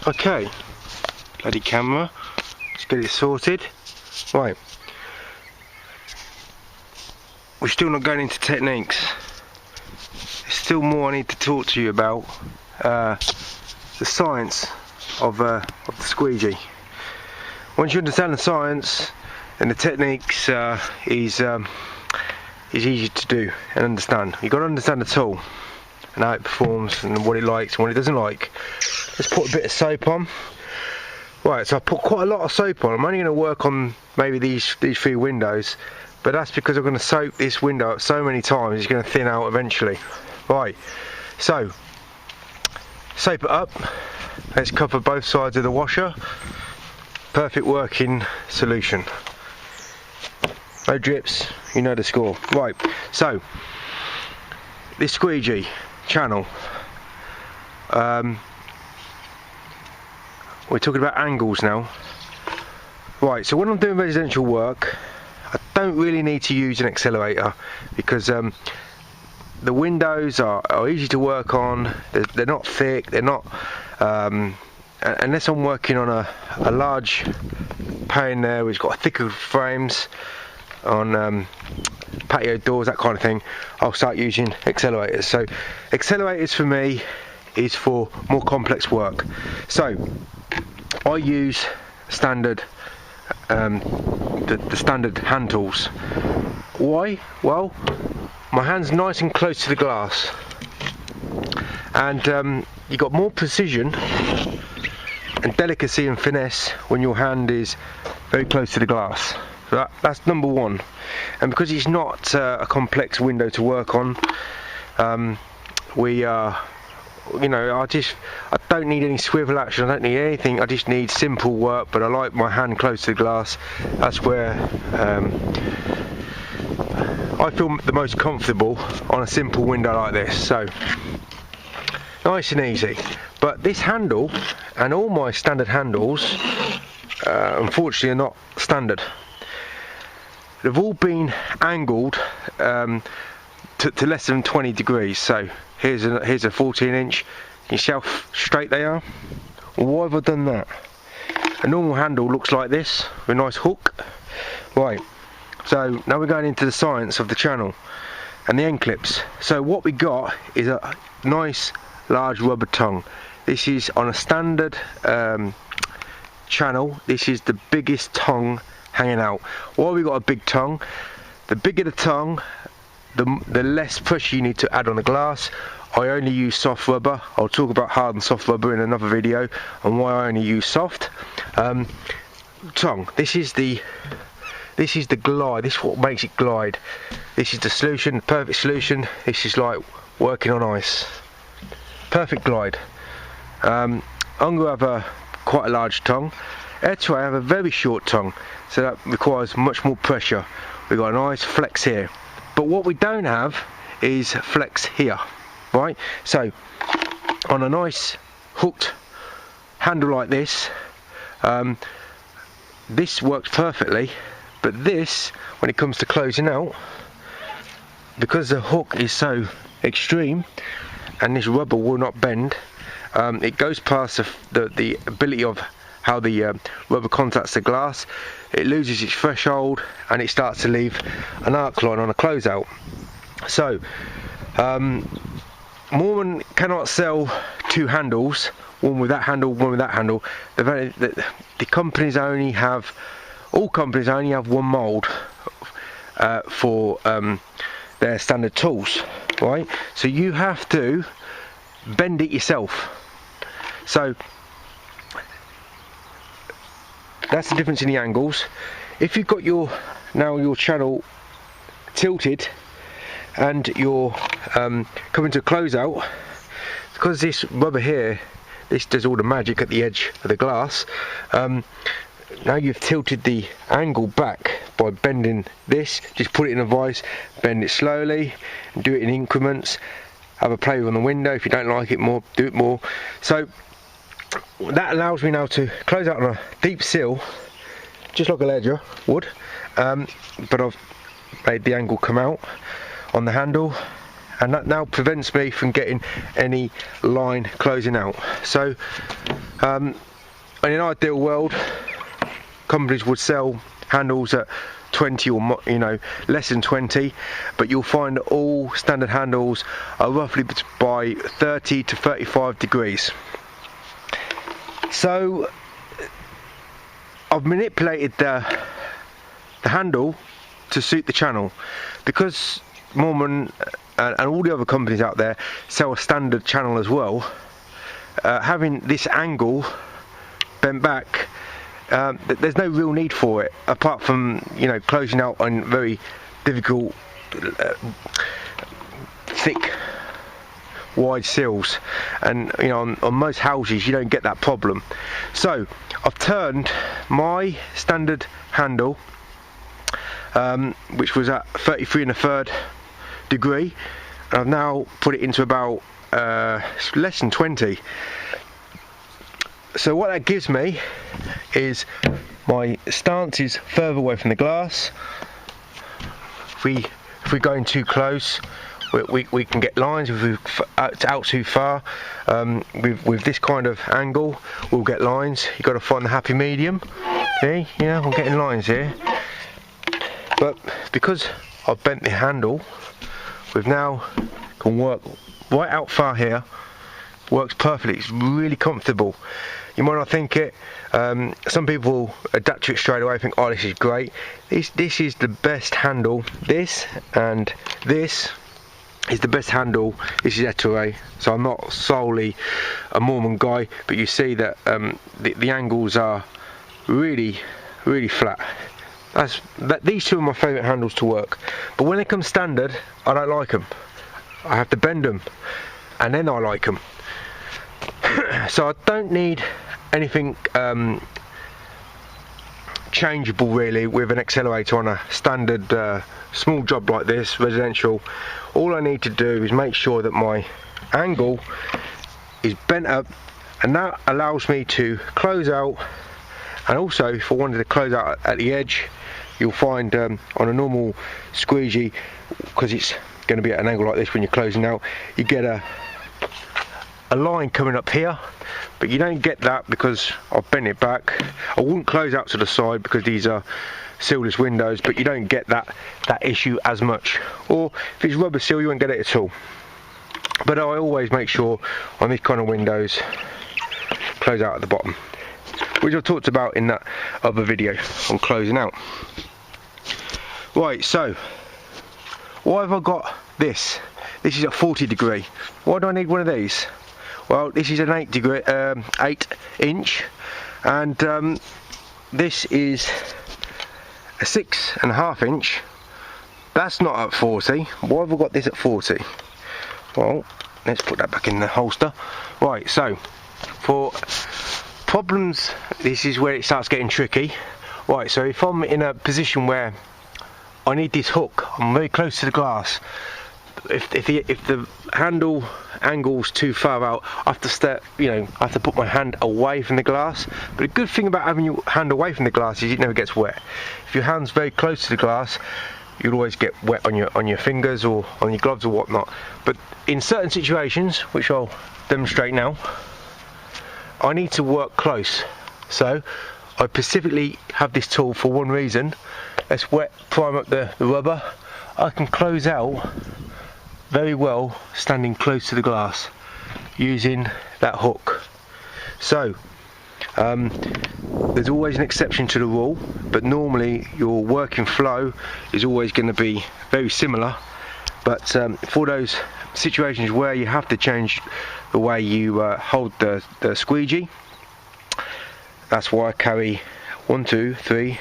Okay, bloody camera, let's get it sorted. Right, we're still not going into techniques. There's still more I need to talk to you about. The science of the squeegee. Once you understand the science, and the techniques is easy to do and understand. You've got to understand the tool and how it performs and what it likes and what it doesn't like. Let's put a bit of soap on. Right, so I put quite a lot of soap on. I'm only going to work on maybe these few windows, but that's because I'm going to soak this window up so many times it's going to thin out eventually. Right, so soap it up. Let's cover both sides of the washer. Perfect working solution. No drips, you know the score. Right, so this squeegee channel, we're talking about angles now. Right, so when I'm doing residential work, I don't really need to use an accelerator because the windows are easy to work on. They're not thick, they're not unless I'm working on a large pane there which got thicker frames on patio doors, that kind of thing, I'll start using accelerators. So accelerators for me is for more complex work. So I use standard the standard hand tools. Why? Well, my hand's nice and close to the glass, and you got more precision and delicacy and finesse when your hand is very close to the glass. So that's number one. And because it's not a complex window to work on, you know, I don't need any swivel action, I don't need anything, I just need simple work, but I like my hand close to the glass. That's where I feel the most comfortable on a simple window like this. So nice and easy. But this handle and all my standard handles unfortunately are not standard. They've all been angled to less than 20 degrees. So here's a 14 inch. You see how straight they are? Why have I done that? A normal handle looks like this, with a nice hook. Right, so now we're going into the science of the channel and the end clips. So what we got is a nice large rubber tongue. This is on a standard channel. This is the biggest tongue hanging out. Why we got a big tongue? The bigger the tongue, the less pressure you need to add on the glass. I only use soft rubber. I'll talk about hard and soft rubber in another video and why I only use soft. Tongue. This is the glide. This is what makes it glide. This is the solution, the perfect solution. This is like working on ice. Perfect glide. I'm going to have quite a large tongue. Actually, I have a very short tongue, so that requires much more pressure. We've got a nice flex here, but what we don't have is flex here. Right, so on a nice hooked handle like this, this works perfectly, but this, when it comes to closing out, because the hook is so extreme and this rubber will not bend, it goes past the ability of how the rubber contacts the glass. It loses its threshold and it starts to leave an arc line on a closeout. So Moorman cannot sell two handles, one with that handle, one with that handle. The companies only have, all companies only have one mould for their standard tools, right? So you have to bend it yourself. So that's the difference in the angles. If you've got your channel tilted and you're coming to a closeout, because this rubber here, this does all the magic at the edge of the glass. Now you've tilted the angle back by bending this. Just put it in a vise, bend it slowly, and do it in increments. Have a play on the window. If you don't like it more, do it more. So that allows me now to close out on a deep sill, just like a ledger would, but I've made the angle come out on the handle, and that now prevents me from getting any line closing out. So In an ideal world, companies would sell handles at 20 or more, less than 20, but you'll find that all standard handles are roughly by 30 to 35 degrees. So I've manipulated the handle to suit the channel, because Mormon and all the other companies out there sell a standard channel as well. Having this angle bent back, there's no real need for it, apart from closing out on very difficult thick wide seals, and on most houses you don't get that problem. So I've turned my standard handle, which was at 33 1/3 degree, and I've now put it into about less than 20. So what that gives me is my stance is further away from the glass. If we're going too close, we can get lines. If we're out too far, with this kind of angle, we'll get lines. You've got to find the happy medium. See, I'm getting lines here. But because I've bent the handle, we've now can work right out far here. Works perfectly. It's really comfortable. You might not think it. Some people adapt to it straight away, think, oh, this is great. This is the best handle. This and this is the best handle. This is Ettore, so I'm not solely a Mormon guy, but you see that the angles are really, really flat. These two are my favourite handles to work, but when they come standard, I don't like them. I have to bend them, and then I like them. So I don't need anything changeable really with an accelerator on a standard small job like this, residential. All I need to do is make sure that my angle is bent up, and that allows me to close out. And also, if I wanted to close out at the edge, you'll find on a normal squeegee, because it's going to be at an angle like this when you're closing out, you get a line coming up here, but you don't get that because I've bent it back. I wouldn't close out to the side because these are sealless windows, but you don't get that issue as much. Or if it's rubber seal, you won't get it at all. But I always make sure on these kind of windows, close out at the bottom, which I talked about in that other video on closing out. Right, so why have I got this? This is at 40 degree. Why do I need one of these? Well, this is an 8 inch, and this is a 6.5 inch. That's not at 40. Why have I got this at 40? Well, let's put that back in the holster. Right, so for problems, this is where it starts getting tricky. Right, so if I'm in a position where I need this hook, I'm very close to the glass. If the handle angle's too far out, I have to step, I have to put my hand away from the glass. But the good thing about having your hand away from the glass is it never gets wet. If your hand's very close to the glass, you'll always get wet on your fingers or on your gloves or whatnot. But in certain situations, which I'll demonstrate now, I need to work close. So I specifically have this tool for one reason. Let's prime up the rubber. I can close out very well standing close to the glass using that hook. So there's always an exception to the rule, but normally your working flow is always going to be very similar. But for those situations where you have to change the way you hold the squeegee, that's why I carry 1, 2, 3,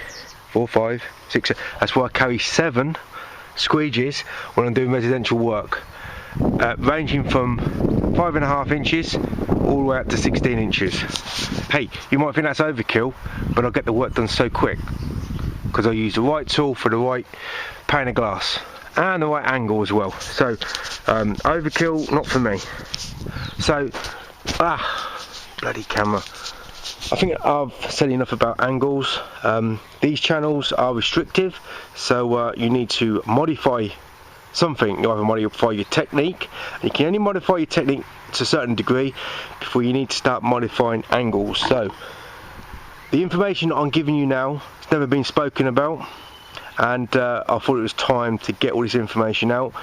4, 5, 6. That's why I carry 7 squeegees when I'm doing residential work, ranging from 5.5 inches all the way up to 16 inches. Hey, you might think that's overkill, but I get the work done so quick because I use the right tool for the right pane of glass and the right angle as well. So overkill, not for me. So bloody camera. I think I've said enough about angles. These channels are restrictive, so you need to modify something. You either modify your technique, and you can only modify your technique to a certain degree before you need to start modifying angles. So the information I'm giving you now has never been spoken about, and I thought it was time to get all this information out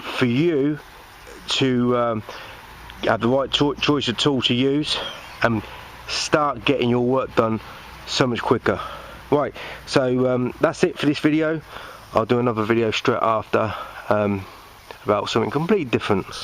for you to have the right choice of tool to use and start getting your work done so much quicker. Right, so that's it for this video. I'll do another video straight after about something completely different.